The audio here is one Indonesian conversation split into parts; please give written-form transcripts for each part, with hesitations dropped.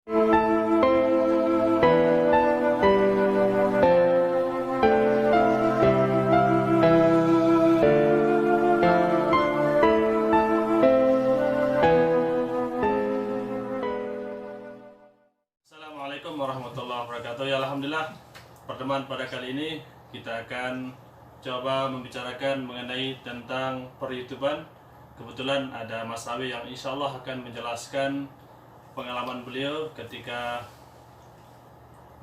Assalamualaikum warahmatullahi wabarakatuh. Ya, alhamdulillah, pertemuan pada kali ini kita akan coba membicarakan mengenai tentang per-YouTubean. Kebetulan ada Mas Awi yang insya Allah akan menjelaskan pengalaman beliau ketika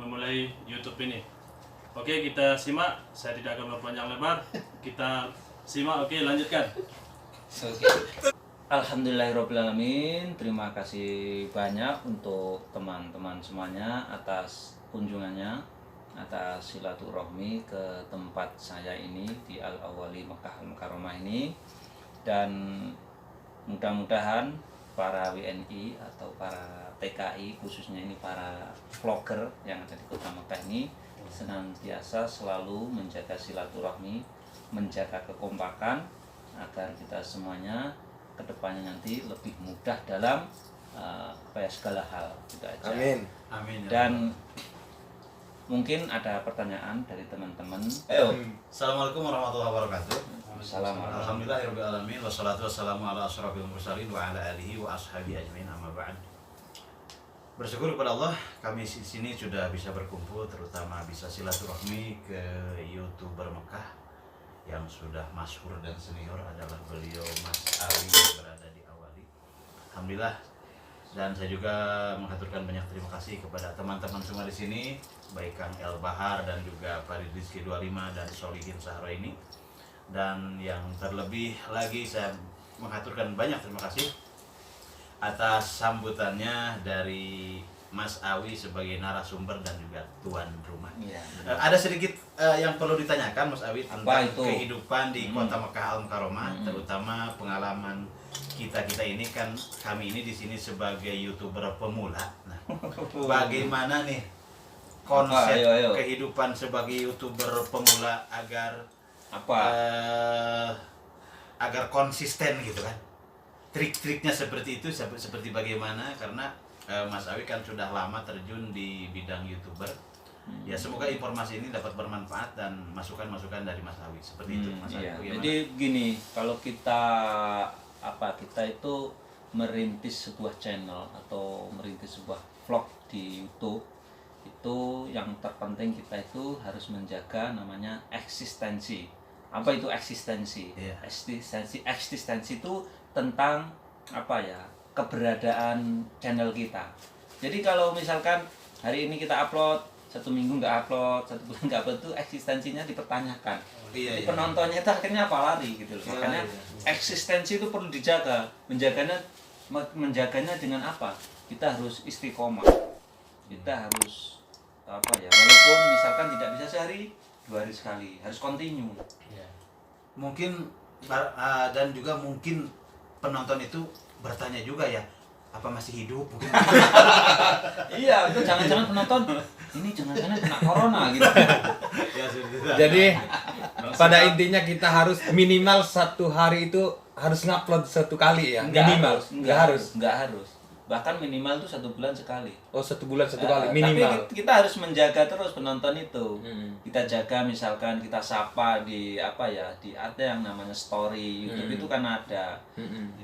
memulai YouTube ini. Oke, kita simak. Saya tidak akan berpanjang lebar. Kita simak. Oke, lanjutkan. Alhamdulillahirrahmanirrahim. Terima kasih banyak untuk teman-teman semuanya atas kunjungannya, atas silaturahmi ke tempat saya ini di Al-Awwali Makkah Al-Mukarramah ini. Dan mudah-mudahan para WNI atau para TKI, khususnya ini para vlogger yang ada di Kota Makkah ini, senantiasa selalu menjaga silaturahmi, menjaga kekompakan, agar kita semuanya kedepannya nanti lebih mudah dalam segala hal, gitu aja. Amin. Amin. Dan mungkin ada pertanyaan dari teman-teman. Assalamualaikum warahmatullahi wabarakatuh. Assalamualaikum. Alhamdulillahirabbil alamin wassalatu wassalamu ala asyrafil mursalin wa ala alihi wa ashabihi ajmain, amma ba'd. Bersyukur kepada Allah, kami di sini sudah bisa berkumpul, terutama bisa silaturahmi ke YouTuber Mekah yang sudah masyhur dan senior, adalah beliau Mas Awi yang berada di Awali. Alhamdulillah. Dan saya juga mengaturkan banyak terima kasih kepada teman-teman semua di sini, baik Kang El Bahar dan juga Farid Rizky 25 dan Solihin Sahro ini. Dan yang terlebih lagi saya mengaturkan banyak terima kasih atas sambutannya dari Mas Awi sebagai narasumber dan juga tuan rumah. Ya, Ada sedikit yang perlu ditanyakan Mas Awi tentang itu? kehidupan di Kota Makkah Al-Mukarramah, terutama pengalaman kita ini kan, kami ini di sini sebagai YouTuber pemula. Nah, bagaimana nih konsep Ayo. kehidupan sebagai YouTuber pemula agar agar konsisten gitu kan? Trik-triknya seperti itu, seperti bagaimana? Karena Mas Awi kan sudah lama terjun di bidang YouTuber. Ya, semoga informasi ini dapat bermanfaat dan masukan-masukan dari Mas Awi. Seperti itu, Mas Awi. Iya. Bagaimana? Jadi gini, kalau kita itu merintis sebuah channel atau merintis sebuah vlog di YouTube, itu yang terpenting kita itu harus menjaga namanya eksistensi. Apa itu eksistensi? Iya. Eksistensi itu tentang keberadaan channel kita. Jadi kalau misalkan hari ini kita upload, satu minggu nggak upload, satu bulan nggak upload, itu eksistensinya dipertanyakan. Jadi penontonnya itu akhirnya lari gitu loh. Makanya eksistensi itu perlu dijaga. Menjaganya dengan apa? Kita harus istiqomah. Kita harus walaupun misalkan tidak bisa sehari, 2 hari sekali, harus continue. Mungkin dan juga mungkin penonton itu bertanya juga ya, apa masih hidup mungkin. Iya, itu jangan-jangan penonton ini jangan-jangan kena corona gitu. Ya, sudah. Jadi pada intinya kita harus minimal 1 hari itu harus ngupload 1 kali ya. Minimal. Enggak harus. Bahkan minimal itu 1 bulan sekali. Oh, 1 bulan 1 kali minimal. Tapi kita harus menjaga terus penonton itu. Kita jaga, misalkan kita sapa di di ada yang namanya story YouTube itu kan ada.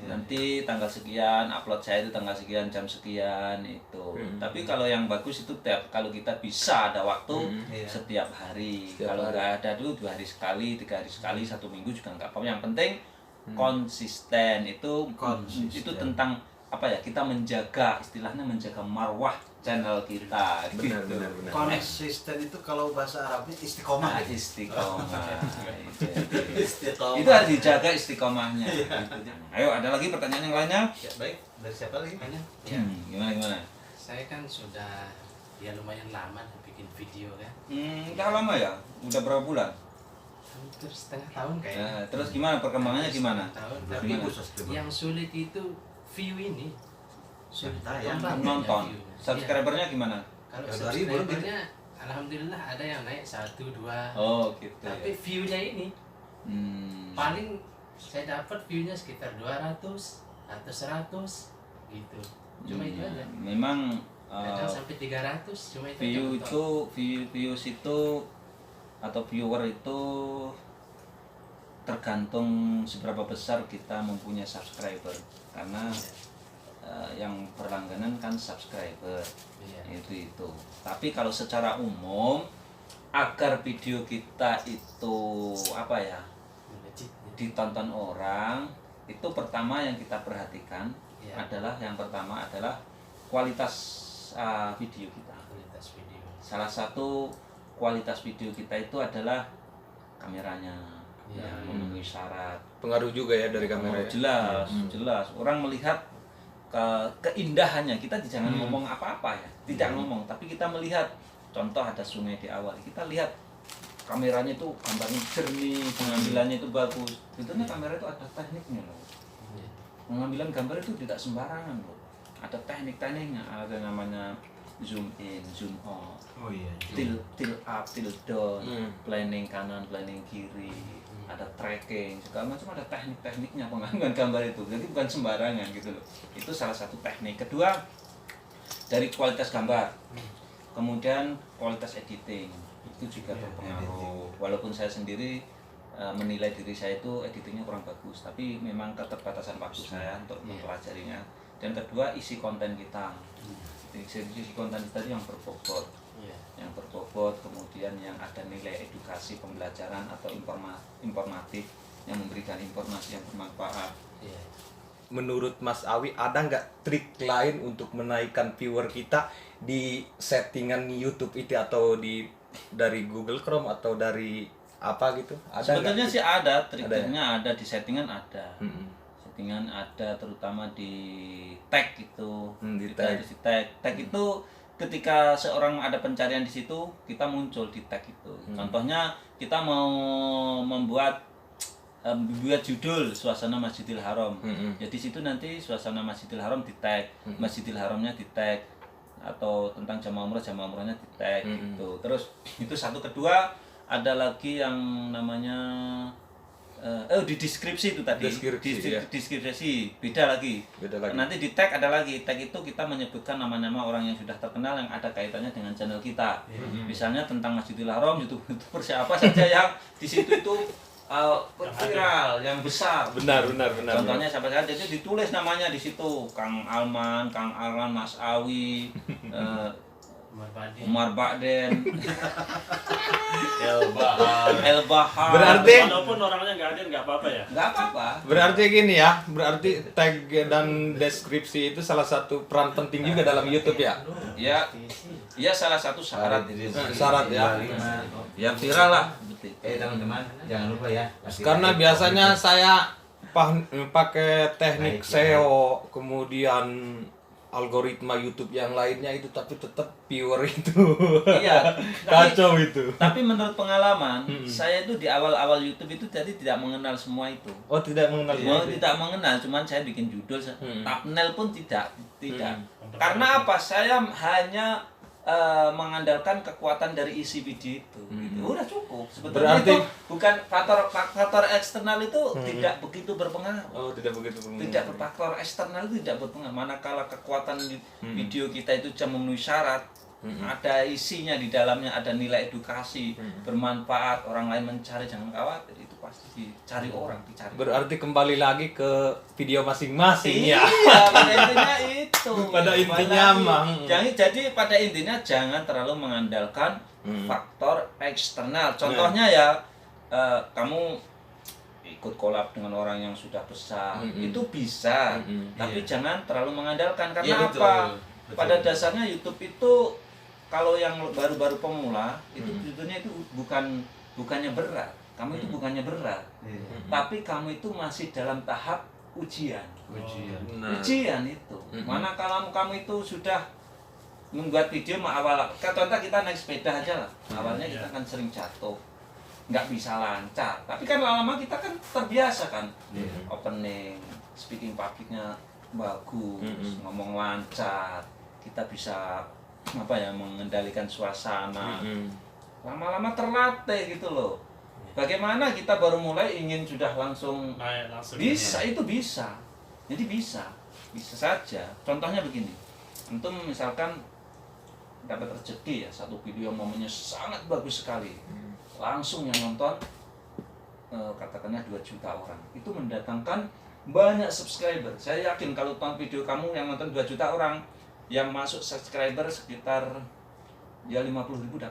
Nanti tanggal sekian upload saya itu tanggal sekian jam sekian itu. Tapi kalau yang bagus itu kalau kita bisa ada waktu setiap hari. Kalau nggak ada dulu 2 hari sekali, 3 hari sekali, 1 minggu juga nggak apa-apa. Yang penting konsisten itu tentang kita menjaga, istilahnya menjaga marwah channel kita. Benar. Konsisten itu kalau bahasa Arabnya istiqomah. Istiqomah. Istiqomah. Itu harus dijaga istiqomahnya. Ayo, ada lagi pertanyaan yang lainnya? Ya, baik. Dari siapa lagi? Gimana? Saya kan sudah lumayan lama bikin video kan. Udah lama ya? Udah berapa bulan? Hampir setengah tahun kayaknya. Terus gimana perkembangannya gimana? Tahun. Tapi Gimana? yang Yang sulit itu view ini. Sulit tayang, Nonton. Subscribernya gimana? Kalau Ya, 2.000 subscribernya alhamdulillah ada yang naik 1, 2. Oh, gitu. Tapi view-nya ini paling saya dapat view-nya sekitar 200 atau 100 gitu. Cuma itu aja. Memang Kadang sampai 300 cuma itu view aja itu views itu atau viewer itu tergantung seberapa besar kita mempunyai subscriber, karena yang berlangganan kan subscriber. Iya. Itu tapi kalau secara umum agar video kita itu apa ya Melejit. ditonton orang, itu pertama yang kita perhatikan Iya. yang pertama adalah kualitas video kita. Kualitas video. Salah satu kualitas video kita itu adalah kameranya Iya. yang memenuhi syarat. Pengaruh juga ya dari kamera. Ya? Jelas, jelas. Orang melihat keindahannya. Kita jangan ngomong apa-apa ya, tidak ngomong, tapi kita melihat. Contoh ada sungai di awal, kita lihat kameranya itu gambarnya jernih, pengambilannya itu bagus. Sebetulnya kamera itu ada tekniknya loh. Iya. Pengambilan gambar itu tidak sembarangan loh. Ada teknik-tekniknya, ada namanya zoom in, zoom out, Oh iya. tilt up, tilt down, planning kanan, planning kiri, ada tracking, segala macam, ada teknik-tekniknya pengambilan gambar itu. Jadi bukan sembarangan gitu loh. Itu salah satu teknik. Kedua, dari kualitas gambar. Kemudian kualitas editing itu juga berpengaruh. Walaupun saya sendiri menilai diri saya itu editingnya kurang bagus, tapi memang keterbatasan waktu saya untuk mempelajarinya. Dan kedua, isi konten kita. Isi konten kita itu yang berbobot, yang berbobot, kemudian yang ada nilai edukasi, pembelajaran atau informatif, yang memberikan informasi yang bermanfaat. Iya. Menurut Mas Awi, ada nggak trik lain untuk menaikkan viewer kita di settingan YouTube itu, atau dari Google Chrome atau dari apa gitu? Ada Sebetulnya nggak? sih ada, triknya ada di settingan ada. Mm-mm. Settingan ada, terutama di tag itu. Di Kita tag. harus di tag. Tag itu ketika seorang ada pencarian di situ, kita muncul di tag itu. Contohnya kita mau membuat judul suasana Masjidil Haram. Mm-mm. Jadi situ nanti suasana Masjidil Haram di tag, Masjidil Haramnya di tag, atau tentang jamaah umrahnya di tag gitu. Terus itu satu. Kedua, ada lagi yang namanya di deskripsi itu tadi. Deskripsi beda lagi. Nanti di tag ada lagi. Tag itu kita menyebutkan nama-nama orang yang sudah terkenal yang ada kaitannya dengan channel kita. Misalnya tentang Masjidil Haram, YouTuber siapa saja yang di situ itu viral, yang besar. Benar. Contohnya siapa saja, jadi ditulis namanya di situ, Kang Alman, Kang Alan, Mas Awi, Umar Bakden, El Bahar. Berarti- Walaupun orangnya nggak hadir nggak apa-apa ya. nggak apa-apa. Berarti gini ya, berarti tag dan deskripsi itu salah satu peran penting juga dalam YouTube ya. Ya salah satu syarat. Syarat ya. Ya viral lah. Teman-teman, jangan lupa ya. Karena biasanya saya pakai teknik SEO, kemudian algoritma YouTube yang lainnya itu, tapi tetap viewer itu Iya. kacau itu. Tapi menurut pengalaman, saya itu di awal-awal YouTube itu jadi tidak mengenal semua itu. Oh, tidak mengenal Tidak mengenal, cuman saya bikin judul, thumbnail pun tidak. Karena apa? Saya hanya mengandalkan kekuatan dari isi video itu. Gitu. Udah cukup. Sebetulnya Berarti- itu bukan faktor eksternal itu tidak begitu berpengaruh. Oh, tidak begitu. Tidak berfaktor eksternal itu tidak berpengaruh. Manakala kekuatan video kita itu memenuhi syarat, ada isinya di dalamnya, ada nilai edukasi, bermanfaat, orang lain mencari, jangan khawatir, itu pasti dicari orang, dicari. Berarti kembali lagi ke video masing-masing ya. Iya, pada intinya itu. Pada intinya, Lagi. Mang. Jadi pada intinya jangan terlalu mengandalkan faktor eksternal. Contohnya ya, kamu ikut kolab dengan orang yang sudah besar, itu bisa, tapi jangan terlalu mengandalkan. Karena Iya, betul. apa? Betul. Pada dasarnya YouTube itu kalau yang baru-baru pemula itu sebetulnya itu bukannya berat. Kamu itu bukannya berat, tapi kamu itu masih dalam tahap ujian. Ujian itu. Mana kalau kamu itu sudah membuat video awal, contoh kita naik sepeda aja lah. Awalnya kita kan sering jatuh, nggak bisa lancar. Tapi kan lama-lama kita kan terbiasa kan. Opening, speaking publicnya bagus, ngomong lancar. Kita bisa mengendalikan suasana. Lama-lama terlatih gitu loh. Bagaimana kita baru mulai ingin sudah langsung Naik langsung. bisa, itu bisa. Jadi bisa saja. Contohnya begini, antum misalkan dapat rezeki ya, satu video yang momennya sangat bagus sekali, langsung yang nonton katakanlah 2 juta orang, itu mendatangkan banyak subscriber. Saya yakin kalau tonton video kamu yang nonton 2 juta orang, yang masuk subscriber sekitar ya 50.000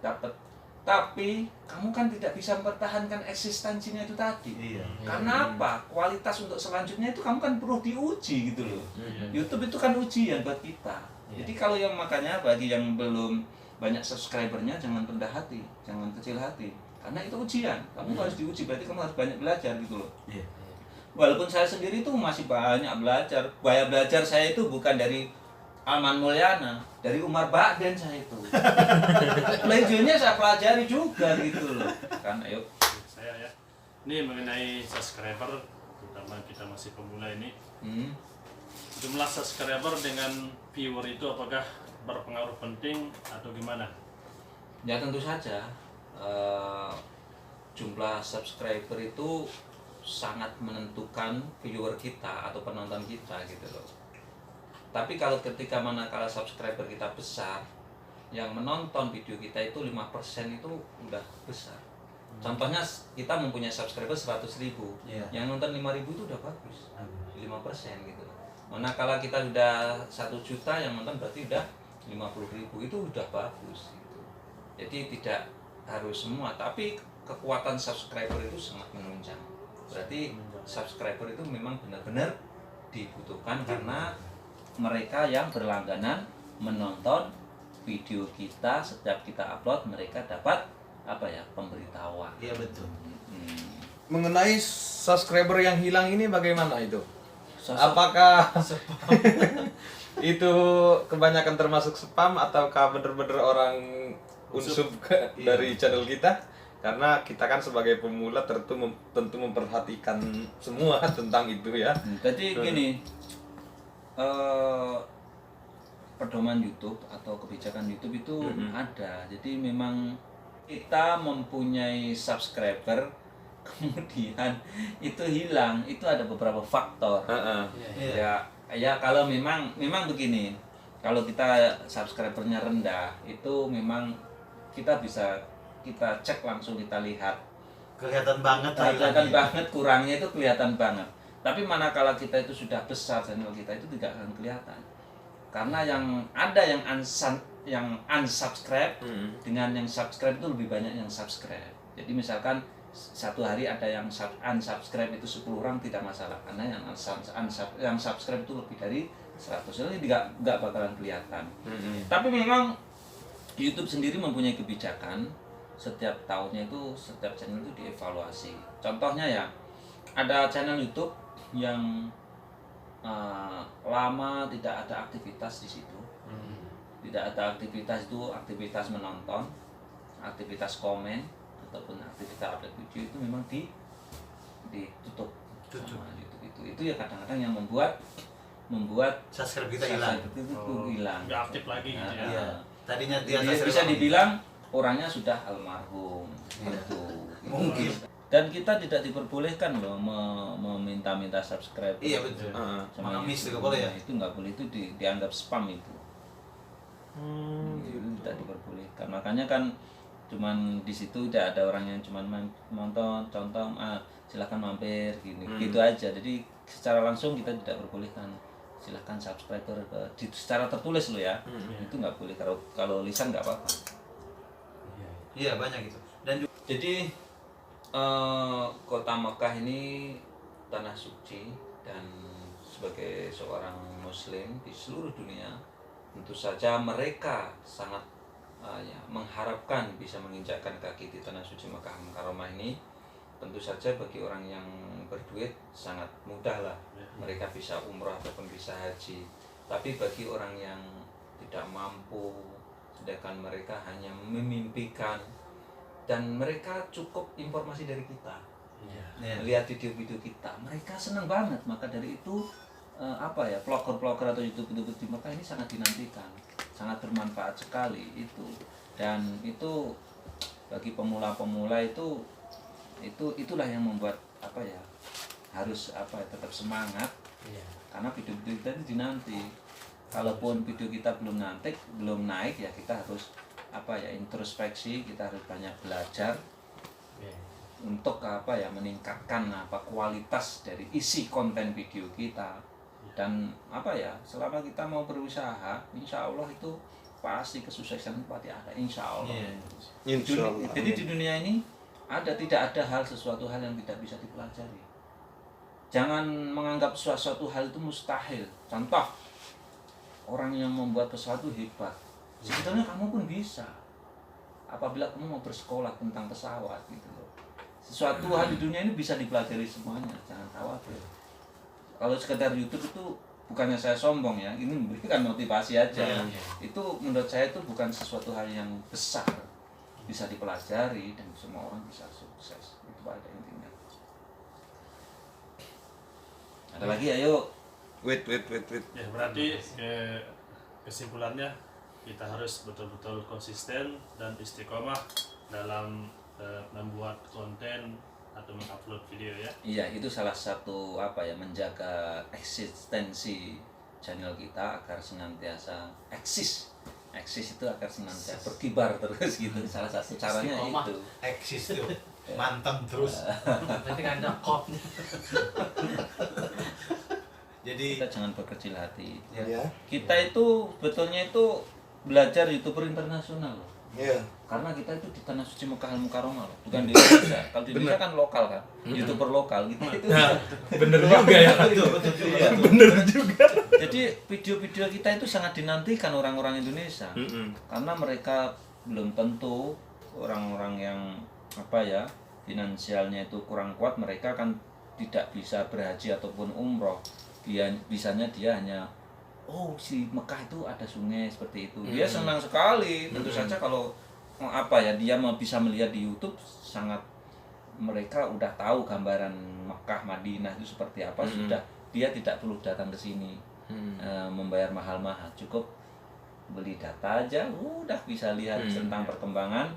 dapat. Tapi kamu kan tidak bisa mempertahankan eksistensinya itu tadi. Iya. Karena apa? Kualitas untuk selanjutnya itu kamu kan perlu diuji gitu loh. YouTube itu kan ujian buat kita. Jadi kalau yang makanya bagi yang belum banyak subscribernya, jangan rendah hati, jangan kecil hati. Karena itu ujian. Kamu harus diuji, berarti kamu harus banyak belajar gitu loh. Iya. Walaupun saya sendiri tuh masih banyak belajar. Banyak belajar saya itu bukan dari Alman Mulyana, dari Umar Ba'den saya itu. Legionnya saya pelajari juga gitu loh. Kan ayo. Saya ya. Ini mengenai subscriber, terutama kita masih pemula ini. Jumlah subscriber dengan viewer itu apakah berpengaruh penting atau gimana? Ya tentu saja. Jumlah subscriber itu sangat menentukan viewer kita atau penonton kita gitu loh. Tapi kalau ketika manakala subscriber kita besar, yang menonton video kita itu 5% itu udah besar. Contohnya kita mempunyai subscriber 100.000, yang nonton 5.000 itu udah bagus, 5% gitu. Manakala kita udah 1 juta, yang nonton berarti udah 50.000, itu udah bagus gitu. Jadi tidak harus semua, tapi kekuatan subscriber itu sangat menunjang. Berarti subscriber itu memang benar-benar dibutuhkan karena mereka yang berlangganan menonton video kita setiap kita upload, mereka dapat apa ya, pemberitahuan. Iya betul. Mengenai subscriber yang hilang ini bagaimana itu? Apakah itu kebanyakan termasuk spam ataukah bener-bener orang unsub dari channel kita? Karena kita kan sebagai pemula tentu memperhatikan semua tentang itu ya. Jadi gini, pedoman YouTube atau kebijakan YouTube itu ada. Jadi memang kita mempunyai subscriber kemudian itu hilang, itu ada beberapa faktor. Ya kalau memang begini, kalau kita subscribernya rendah itu memang kita bisa kita cek langsung, kita lihat Kelihatan banget kelihatan banget kurangnya, itu kelihatan banget. Tapi manakala kita itu sudah besar, channel kita itu tidak akan kelihatan. Karena yang ada yang unsubscribe dengan yang subscribe itu lebih banyak yang subscribe. Jadi misalkan satu hari ada yang unsubscribe itu 10 orang tidak masalah, karena yang subscribe itu lebih dari 100. Jadi nggak bakalan kelihatan. Tapi memang YouTube sendiri mempunyai kebijakan, setiap tahunnya itu setiap channel itu dievaluasi. Contohnya ya, ada channel YouTube yang lama tidak ada aktivitas di situ, tidak ada aktivitas itu, aktivitas menonton, aktivitas komen ataupun aktivitas upload video itu memang ditutup sama YouTube itu ya kadang-kadang yang membuat subscribe kita hilang. Itu hilang. Nggak aktif lagi gitu ya. Iya. Tadinya dia Bisa dibilang orangnya sudah almarhum gitu. Mungkin. Dan kita tidak diperbolehkan loh meminta-minta subscribe. Iya betul. Sama Mengemis YouTube. juga boleh ya? Itu nggak boleh, itu dianggap spam itu. Itu tidak diperbolehkan. Makanya kan cuman di situ tidak ada orang yang cuman nonton, contoh silahkan mampir gini, gitu aja. Jadi secara langsung kita tidak perbolehkan. Silahkan subscriber secara tertulis loh ya. Itu nggak boleh, kalau lisan nggak apa-apa. Iya banyak itu. Dan Jadi kota Mekah ini tanah suci, dan sebagai seorang muslim di seluruh dunia tentu saja mereka sangat mengharapkan bisa menginjakkan kaki di tanah suci Mekah Mukarramah ini. Tentu saja bagi orang yang berduit sangat mudah lah, mereka bisa umrah ataupun bisa haji. Tapi bagi orang yang tidak mampu, sedangkan mereka hanya memimpikan, dan mereka cukup informasi dari kita, melihat video-video kita, mereka senang banget. Maka dari itu vlogger-vlogger atau youtuber di Mekah ini sangat dinantikan, sangat bermanfaat sekali itu. Dan itu bagi pemula-pemula itulah yang membuat harus tetap semangat, karena video-video kita ini dinanti. Kalaupun video kita belum naik ya kita harus introspeksi, kita harus banyak belajar untuk meningkatkan kualitas dari isi konten video kita. Dan selama kita mau berusaha, insya Allah itu pasti kesuksesan pasti ada, insya Allah. Insya Allah. Jadi di dunia ini tidak ada sesuatu hal yang tidak bisa dipelajari. Jangan menganggap suatu hal itu mustahil. Contoh, orang yang membuat sesuatu hebat, sebetulnya kamu pun bisa. Apabila kamu mau bersekolah tentang pesawat gitu loh. Sesuatu hal di dunia ini bisa dipelajari semuanya, jangan khawatir. Kalau sekedar YouTube itu bukannya saya sombong ya, ini memberikan motivasi aja. Itu menurut saya itu bukan sesuatu hal yang besar, bisa dipelajari dan semua orang bisa sukses. Itu pada intinya. Ada lagi, ayo. Wait. Ya, berarti kesimpulannya kita harus betul-betul konsisten dan istiqomah dalam membuat konten atau mengupload video ya. Iya, itu salah satu menjaga eksistensi channel kita agar senantiasa eksis. Eksis itu agar senantiasa berkibar terus gitu. Salah satu caranya Istiqomah. itu. Eksis tuh mantap terus. Nanti kan ada kop. Jadi Kita jangan berkecil hati. Ya. Kita itu betulnya itu belajar YouTuber internasional loh. Iya. Karena kita itu di tanah suci Mekah Al-Mukarramah loh, bukan di Indonesia. Kalau di Indonesia kan lokal kan, YouTuber lokal gitu. Bener juga ya. betul juga. Bener juga. Jadi video-video kita itu sangat dinantikan orang-orang Indonesia. Karena mereka belum tentu orang-orang yang finansialnya itu kurang kuat, mereka kan tidak bisa berhaji ataupun umroh. Bisanya dia hanya si Mekah itu ada sungai seperti itu. Dia senang sekali. Tentu saja kalau dia mau bisa melihat di YouTube, sangat mereka udah tahu gambaran Mekah Madinah itu seperti apa. Sudah, dia tidak perlu datang ke sini membayar mahal-mahal, cukup beli data aja udah bisa lihat tentang perkembangan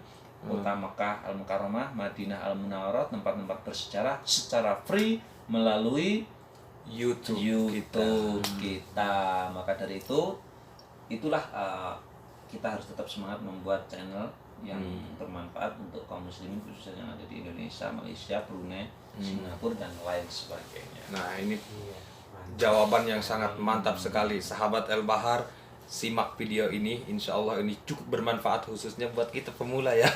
kota Mekah Al-Mukarramah, Madinah Al-Munawwarah, tempat-tempat bersejarah secara free melalui YouTube kita. Maka dari itulah kita harus tetap semangat membuat channel yang bermanfaat untuk kaum muslimin khususnya yang ada di Indonesia, Malaysia, Brunei, Singapura dan lain sebagainya. Nah, ini jawaban yang sangat mantap sekali, sahabat El Bahar. Simak video ini, insya Allah ini cukup bermanfaat khususnya buat kita pemula ya.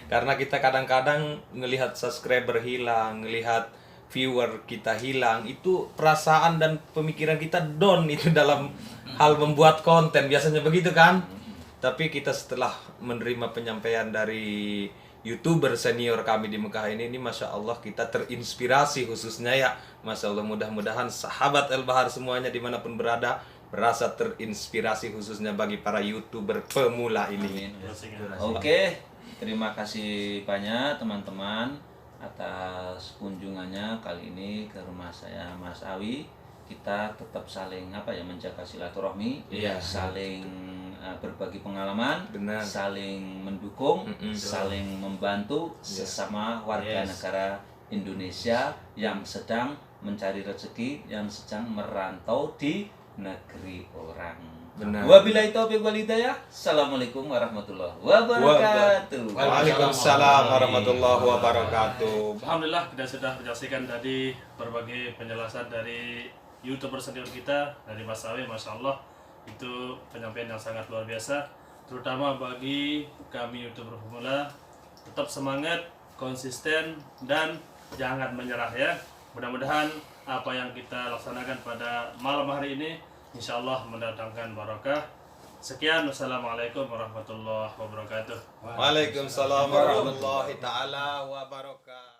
Karena kita kadang-kadang ngelihat subscriber hilang, ngelihat viewer kita hilang, itu perasaan dan pemikiran kita down itu dalam hal membuat konten, biasanya begitu kan. Tapi kita setelah menerima penyampaian dari YouTuber senior kami di Mekah ini Masya Allah kita terinspirasi khususnya ya. Masya Allah, mudah-mudahan sahabat El Bahar semuanya dimanapun berada merasa terinspirasi khususnya bagi para YouTuber pemula ini. Oke, terima kasih banyak teman-teman atas kunjungannya kali ini ke rumah saya Mas Awi. Kita tetap saling menjaga silaturahmi, saling berbagi pengalaman, saling mendukung, saling membantu sesama warga negara Indonesia yang sedang mencari rezeki, yang sedang merantau di negeri orang. Benar. Wabillahi taufiq wal hidayah. Assalamualaikum warahmatullahi wabarakatuh. Waalaikumsalam warahmatullahi wabarakatuh. Alhamdulillah, kita sudah menyaksikan tadi berbagai penjelasan dari YouTuber senior kita, dari Mas Awi. Masya Allah, itu penyampaian yang sangat luar biasa, terutama bagi kami YouTuber pemula. Tetap semangat, konsisten, dan jangan menyerah ya. Mudah-mudahan apa yang kita laksanakan pada malam hari ini insya Allah mendatangkan barokah. Sekian, wassalamualaikum warahmatullahi wabarakatuh. Waalaikumsalam warahmatullahi taala wabarakatuh.